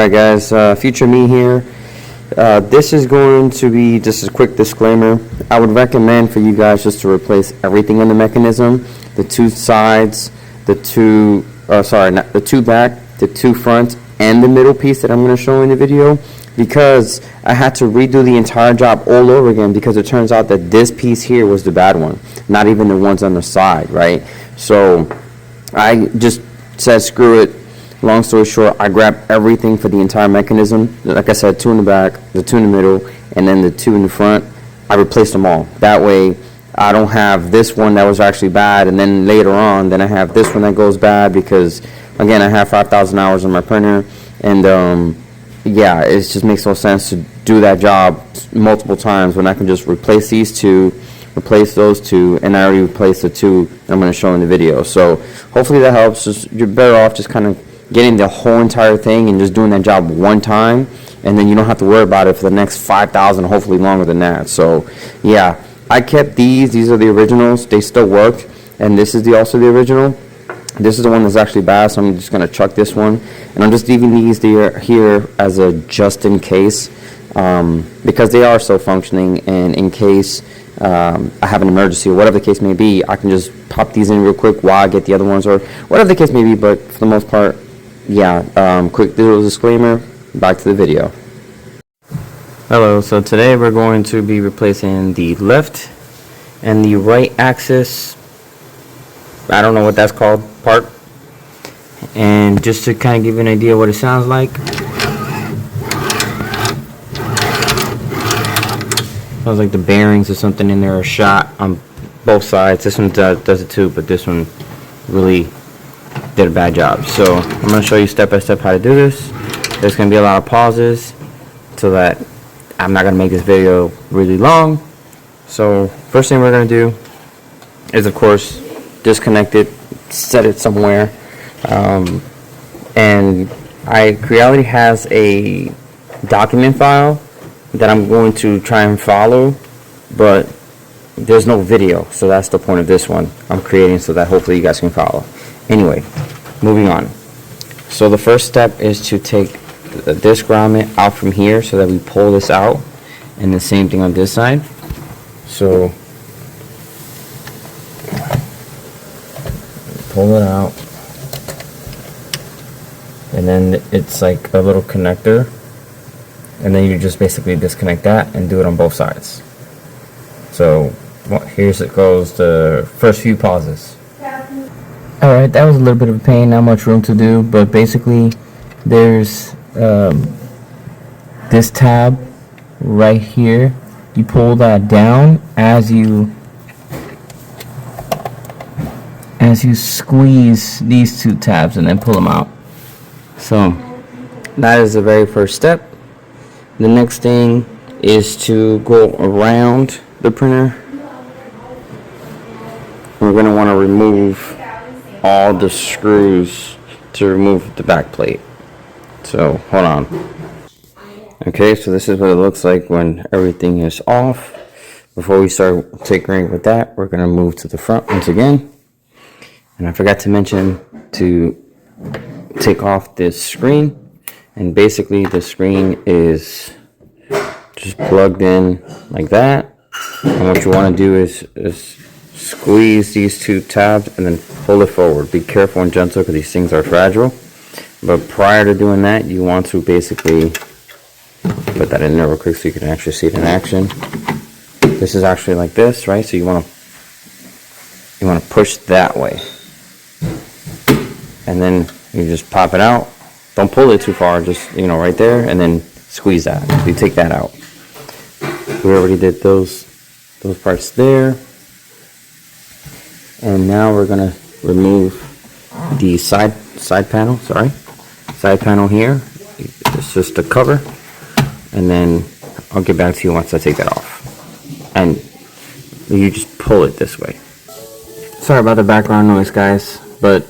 Alright guys, future me here. This is going to be just a quick disclaimer. I would recommend for you guys just to replace everything in the mechanism. The two sides, the two back, the two front, and the middle piece that I'm going to show in the video. Because I had to redo the entire job all over again because it turns out that this piece here was the bad one. Not even the ones on the side, right? So I just said screw it. Long story short, I grabbed everything for the entire mechanism. Like I said, two in the back, the two in the middle, and then the two in the front. I replaced them all. That way, I don't have this one that was actually bad, and then later on, then I have this one that goes bad because, again, I have 5,000 hours on my printer, and yeah, it just makes no sense to do that job multiple times when I can just replace these two, replace those two, and I already replaced the two I'm going to show in the video. So hopefully that helps. You're better off just kind of getting the whole entire thing and just doing that job one time, and then you don't have to worry about it for the next 5,000, hopefully longer than that. So yeah, I kept these are the originals. They still work, and this is also the original. This is the one that's actually bad, so I'm just going to chuck this one, and I'm just leaving these here as a just in case, because they are still functioning, and in case I have an emergency or whatever the case may be, I can just pop these in real quick while I get the other ones or whatever the case may be. But for the most part, yeah, quick little disclaimer, back to the video. Hello, so today we're going to be replacing the left and the right axis, I don't know what that's called, part. And just to kind of give you an idea what it sounds like, sounds like the bearings or something in there are shot on both sides. This one does it too, but this one really did a bad job. So I'm going to show you step by step how to do this. There's going to be a lot of pauses so that I'm not going to make this video really long. So first thing we're going to do is, of course, disconnect it, set it somewhere, and Creality has a document file that I'm going to try and follow, but there's no video, so that's the point of this one I'm creating, so that hopefully you guys can follow. Anyway, moving on. So the first step is to take this grommet out from here so that we pull this out, and the same thing on this side. So pull it out, and then it's like a little connector, and then you just basically disconnect that and do it on both sides. So here's it goes, the first few pauses. Alright, that was a little bit of a pain, not much room to do, but basically there's this tab right here. You pull that down as you squeeze these two tabs and then pull them out. So that is the very first step. The next thing is to go around the printer. We're going to want to remove all the screws to remove the back plate. So hold on. Okay, so this is what it looks like when everything is off. Before we start tinkering with that, we're going to move to the front once again. And I forgot to mention to take off this screen, and basically the screen is just plugged in like that. And what you want to do is squeeze these two tabs and then pull it forward. Be careful and gentle because these things are fragile. But prior to doing that, you want to basically put that in there real quick so you can actually see it in action. This is actually like this, right? So you want to push that way, and then you just pop it out. Don't pull it too far, just right there, and then squeeze that. So you take that out. We already did those parts there. And now we're gonna remove the side panel. Side panel here. It's just a cover, and then I'll get back to you once I take that off. And you just pull it this way. Sorry about the background noise, guys, but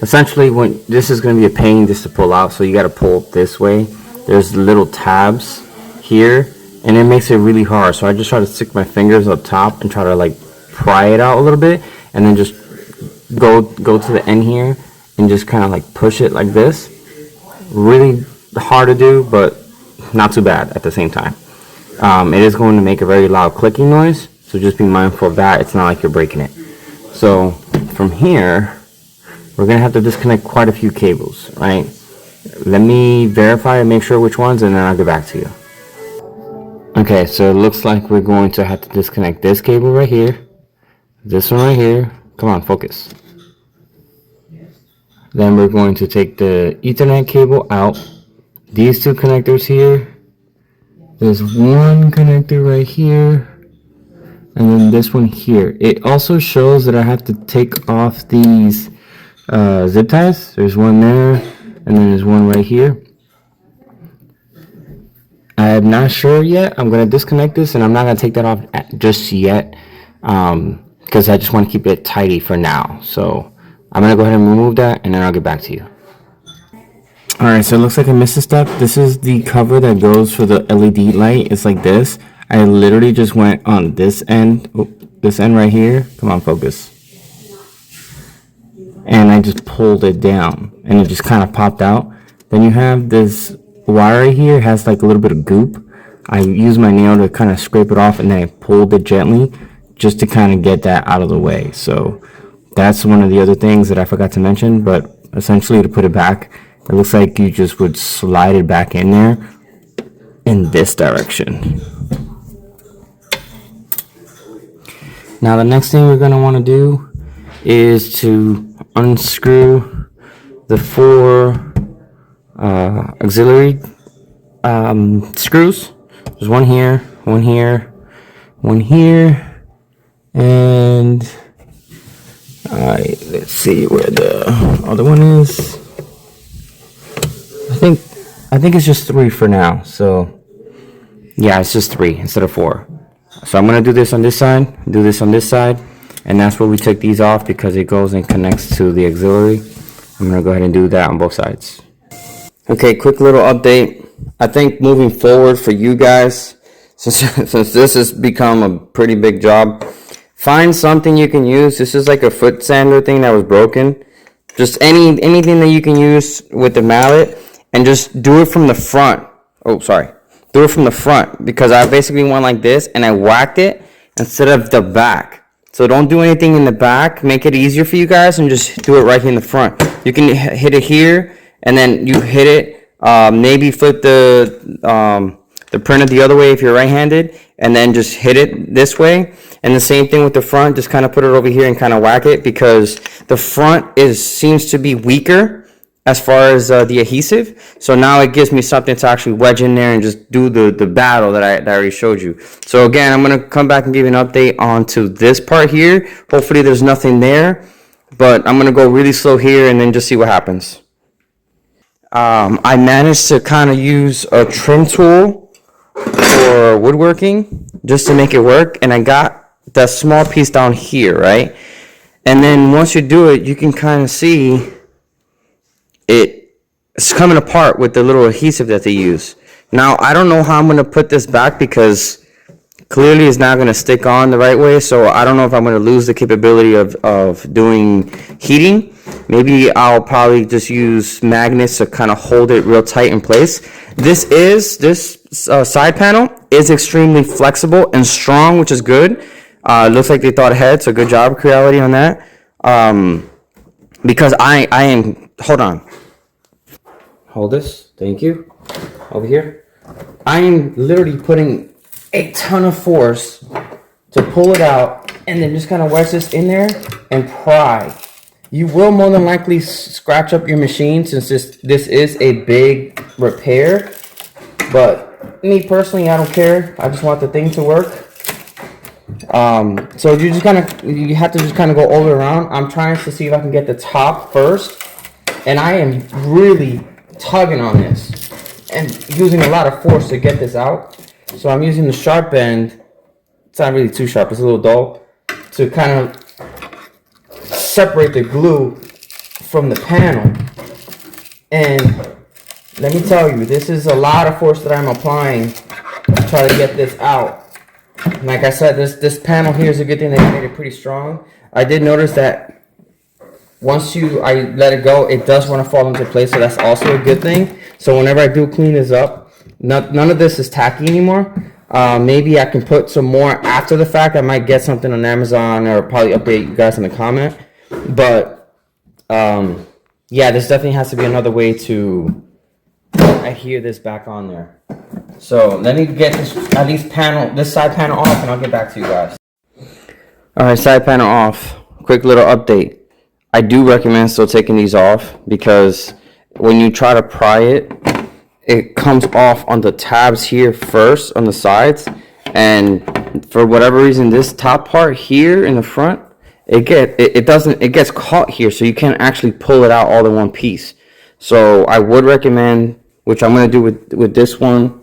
essentially this is going to be a pain just to pull out, so you got to pull this way. There's little tabs here, and it makes it really hard, so I just try to stick my fingers up top and try to like pry it out a little bit, and then just go to the end here and just kind of like push it like this. Really hard to do, but not too bad at the same time. It is going to make a very loud clicking noise, so just be mindful of that. It's not like you're breaking it. So from here, we're going to have to disconnect quite a few cables, right? Let me verify and make sure which ones, and then I'll get back to you. Okay, so it looks like we're going to have to disconnect this cable right here, this one right here. Come on, focus. Then we're going to take the Ethernet cable out. These two connectors here. There's one connector right here, and then this one here. It also shows that I have to take off these zip ties. There's one there, and then there's one right here. I'm not sure yet. I'm going to disconnect this, and I'm not going to take that off just yet, because I just want to keep it tidy for now. So I'm going to go ahead and remove that, and then I'll get back to you. Alright, so it looks like I missed a step. This is the cover that goes for the LED light. It's like this. I literally just went on this end, this end right here. Come on, focus. And I just pulled it down, and it just kind of popped out. Then you have this wire right here. It has like a little bit of goop. I used my nail to kind of scrape it off, and then I pulled it gently just to kind of get that out of the way. So that's one of the other things that I forgot to mention, but essentially to put it back, it looks like you just would slide it back in there in this direction. Now the next thing we're going to want to do is to unscrew the 4 auxiliary screws. There's one here, one here, one here, and let's see where the other one is. I think it's just 3 for now. So yeah, it's just 3 instead of 4. So I'm gonna do this on this side, do this on this side, and that's where we took these off because it goes and connects to the auxiliary. I'm gonna go ahead and do that on both sides. Okay, quick little update. I think moving forward for you guys, since this has become a pretty big job, find something you can use. This is like a foot sander thing that was broken. Just anything that you can use with the mallet, and just do it from the front. Oh, sorry. Do it from the front, because I basically went like this and I whacked it instead of the back. So don't do anything in the back. Make it easier for you guys and just do it right here in the front. You can hit it here, and then you hit it. Maybe flip the printer the other way if you're right-handed, and then just hit it this way. And the same thing with the front. Just kind of put it over here and kind of whack it, because the front seems to be weaker as far as the adhesive. So now it gives me something to actually wedge in there and just do the battle that I already showed you. So again, I'm going to come back and give you an update onto this part here. Hopefully there's nothing there, but I'm going to go really slow here and then just see what happens. I managed to kind of use a trim tool for woodworking just to make it work, and I got that small piece down here, right? And then once you do it, you can kind of see it's coming apart with the little adhesive that they use. Now, I don't know how I'm going to put this back, because clearly it's not going to stick on the right way. So I don't know if I'm going to lose the capability of doing heating. Maybe I'll probably just use magnets to kind of hold it real tight in place. This side panel is extremely flexible and strong, which is good. Looks like they thought ahead, so good job, Creality, on that. Because I am, hold on. Hold this, thank you. Over here. I am literally putting a ton of force to pull it out, and then just kind of wedge this in there and pry. You will more than likely scratch up your machine, since this is a big repair. But me personally, I don't care. I just want the thing to work. So you have to just kind of go all the way around. I'm trying to see if I can get the top first, and I am really tugging on this and using a lot of force to get this out. So I'm using the sharp end. It's not really too sharp, it's a little dull, to kind of separate the glue from the panel. And let me tell you, this is a lot of force that I'm applying to try to get this out. Like I said, this panel here is a good thing. They made it pretty strong. I did notice that once I let it go, it does want to fall into place, so that's also a good thing. So whenever I do clean this up, none of this is tacky anymore. Maybe I can put some more after the fact. I might get something on Amazon or probably update you guys in the comment. But yeah, this definitely has to be another way to adhere this back on there. So let me get this at least this side panel off, and I'll get back to you guys. All right, side panel off. Quick little update. I do recommend still taking these off because when you try to pry it, it comes off on the tabs here first on the sides, and for whatever reason, this top part here in the front, it gets caught here, so you can't actually pull it out all in one piece. So I would recommend, which I'm going to do with this one,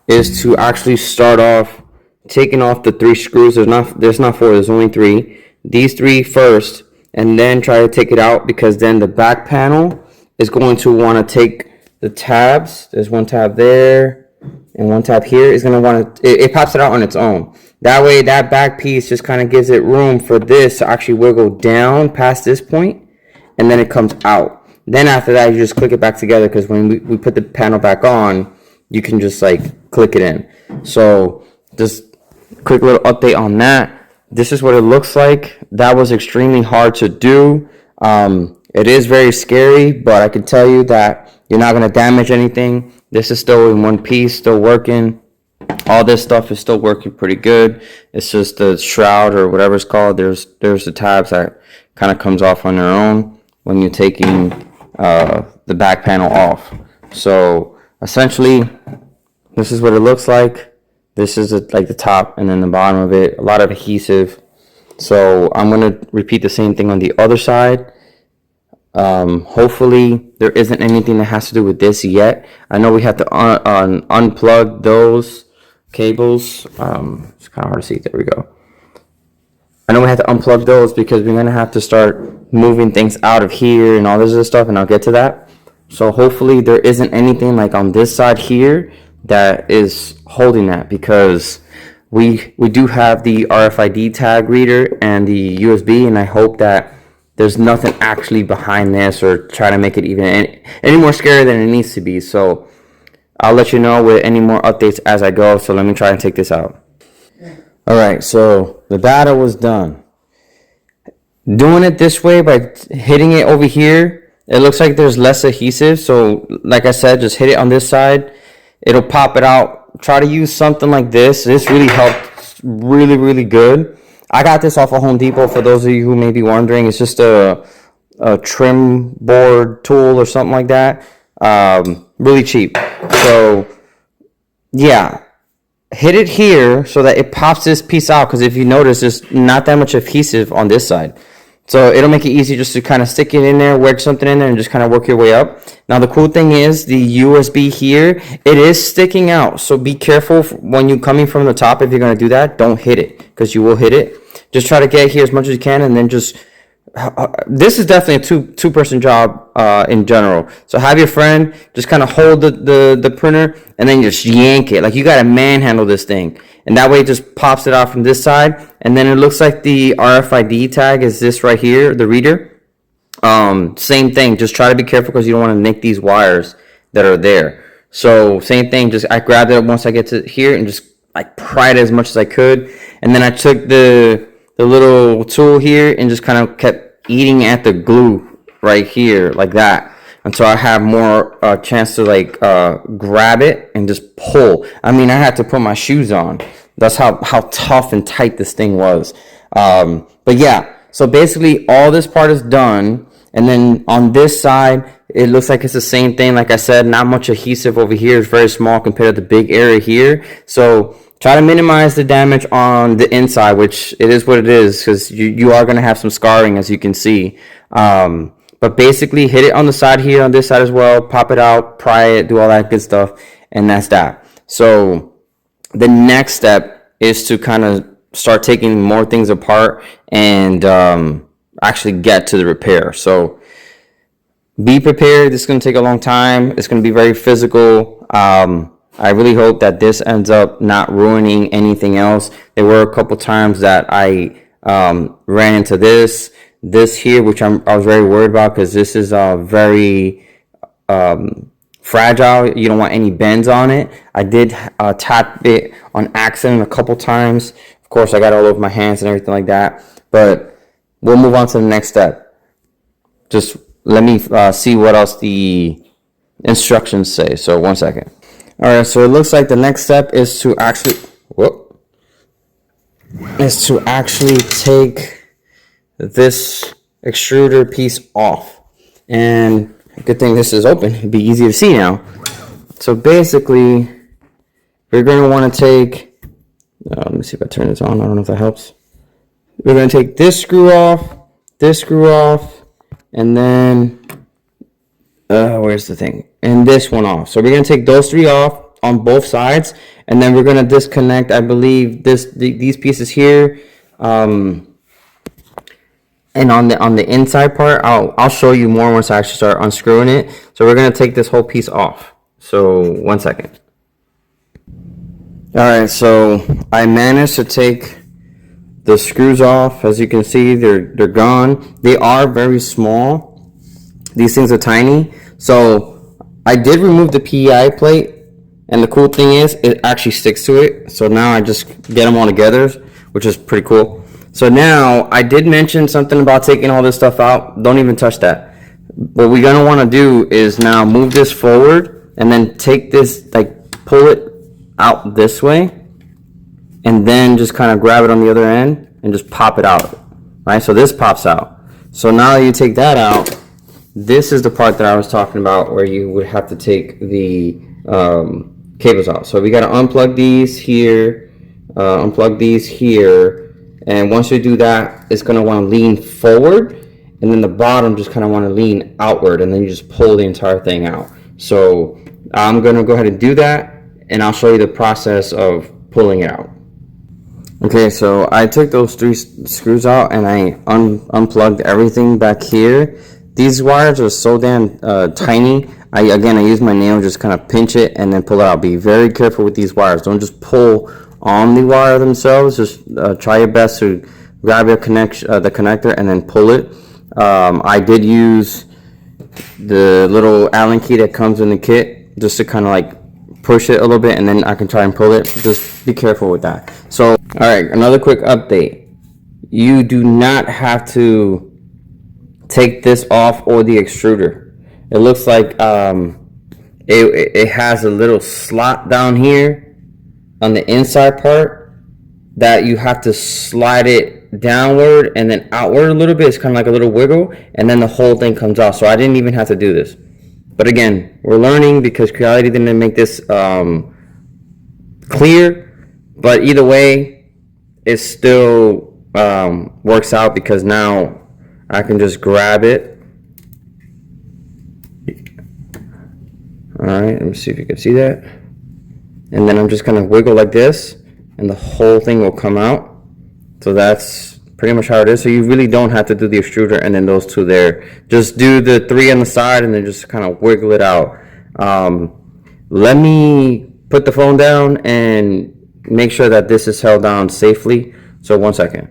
is to actually start off taking off the 3 screws. There's not 4, there's only 3. These 3 first, and then try to take it out, because then the back panel is going to want to take the tabs. There's one tab there and one tab here. Is going to want to, it pops it out on its own. That way that back piece just kind of gives it room for this to actually wiggle down past this point, and then it comes out. Then after that, you just click it back together, because when we put the panel back on, you can just like click it in. So just quick little update on that. This is what it looks like. That was extremely hard to do. It is very scary, but I can tell you that you're not going to damage anything. This is still in one piece, still working. All this stuff is still working pretty good. It's just the shroud or whatever it's called. There's the tabs that kind of comes off on their own when you're taking the back panel off. So essentially, this is what it looks like. This is like the top, and then the bottom of it, a lot of adhesive. So I'm going to repeat the same thing on the other side. Hopefully there isn't anything that has to do with this yet. I know we have to unplug those cables. It's kind of hard to see. There we go. I know we have to unplug those because we're going to have to start moving things out of here and all this other stuff, and I'll get to that. So hopefully there isn't anything like on this side here that is holding that, because we do have the RFID tag reader and the USB, and I hope that there's nothing actually behind this or try to make it even any more scary than it needs to be. So I'll let you know with any more updates as I go. So let me try and take this out. All right, so the battle was done. Doing it this way by hitting it over here, it looks like there's less adhesive. So like I said, just hit it on this side. It'll pop it out. Try to use something like this. This really helped really good. I got this off of Home Depot, for those of you who may be wondering. It's just a trim board tool or something like that. Really cheap. So yeah, hit it here so that it pops this piece out, because if you notice, there's not that much adhesive on this side. So it'll make it easy just to kind of stick it in there, wedge something in there, and just kind of work your way up. Now the cool thing is the USB here, it is sticking out. So be careful when you're coming from the top. If you're going to do that, don't hit it, because you will hit it. Just try to get here as much as you can, and then just this is definitely a two-person job in general. So have your friend just kind of hold the printer, and then just yank it. Like, you got to manhandle this thing, and that way it just pops it out from this side. And then it looks like the RFID tag is this right here, the reader. Same thing, just try to be careful, because you don't want to nick these wires that are there. So same thing, just I grabbed it once I get to here and just like pried it as much as I could, and then I took the little tool here and just kind of kept eating at the glue right here like that until I have more chance to like grab it and just pull. I mean, I had to put my shoes on. That's how tough and tight this thing was. But yeah, so basically all this part is done, and then on this side it looks like it's the same thing. Like I said, not much adhesive over here. It's very small compared to the big area here. So try to minimize the damage on the inside, which it is what it is, because you are going to have some scarring, as you can see. But basically, hit it on the side here, on this side as well, pop it out, pry it, do all that good stuff, and that's that. So the next step is to kind of start taking more things apart and actually get to the repair. So be prepared. This is going to take a long time. It's going to be very physical. I really hope that this ends up not ruining anything else. There were a couple times that I ran into this here, which I was very worried about, because this is very fragile. You don't want any bends on it. I did tap it on accident a couple times. Of course, I got all over my hands and everything like that. But we'll move on to the next step. Just let me see what else the instructions say. So 1 second. All right, so it looks like the next step is to actually take this extruder piece off. And good thing this is open. It'd be easy to see now. So basically, we're going to want to take, let me see if I turn this on. I don't know if that helps. We're going to take this screw off, and then, where's the thing? And this one off. So we're going to take those three off on both sides, and then we're going to disconnect, I believe, these pieces here. And on the inside part, I'll show you more once I actually start unscrewing it. So we're going to take this whole piece off. So 1 second. All right, so I managed to take the screws off. As you can see, they're gone. They are very small. These things are tiny. So I did remove the PEI plate, and the cool thing is it actually sticks to it. So now I just get them all together, which is pretty cool. So now I did mention something about taking all this stuff out. Don't even touch that. What we're gonna want to do is now move this forward and then take this, like pull it out this way, and then just kind of grab it on the other end and just pop it out. Right, so this pops out. So now that you take that out, this is the part that I was talking about where you would have to take the cables out. So we got to unplug these here, unplug these here. And once you do that, it's going to want to lean forward, and then the bottom just kind of want to lean outward, and then you just pull the entire thing out. So I'm going to go ahead and do that, and I'll show you the process of pulling it out. Okay, so I took those three screws out, and I unplugged everything back here. These wires are so damn tiny. I use my nail, just kind of pinch it and then pull it out. Be very careful with these wires. Don't just pull on the wire themselves. Just try your best to grab your the connector and then pull it. I did use the little Allen key that comes in the kit just to kind of like push it a little bit, and then I can try and pull it. Just be careful with that. So, all right, another quick update. You do not have to take this off or the extruder. It looks like it has a little slot down here on the inside part that you have to slide it downward and then outward a little bit. It's kind of like a little wiggle, and then the whole thing comes off. So I didn't even have to do this. But again, we're learning because Creality didn't make this clear. But either way, it still works out because now I can just grab it. All right, let me see if you can see that. And then I'm just gonna wiggle like this, and the whole thing will come out. So that's pretty much how it is. So you really don't have to do the extruder and then those two there. Just do the three on the side and then just kind of wiggle it out. Let me put the phone down and make sure that this is held down safely. So 1 second.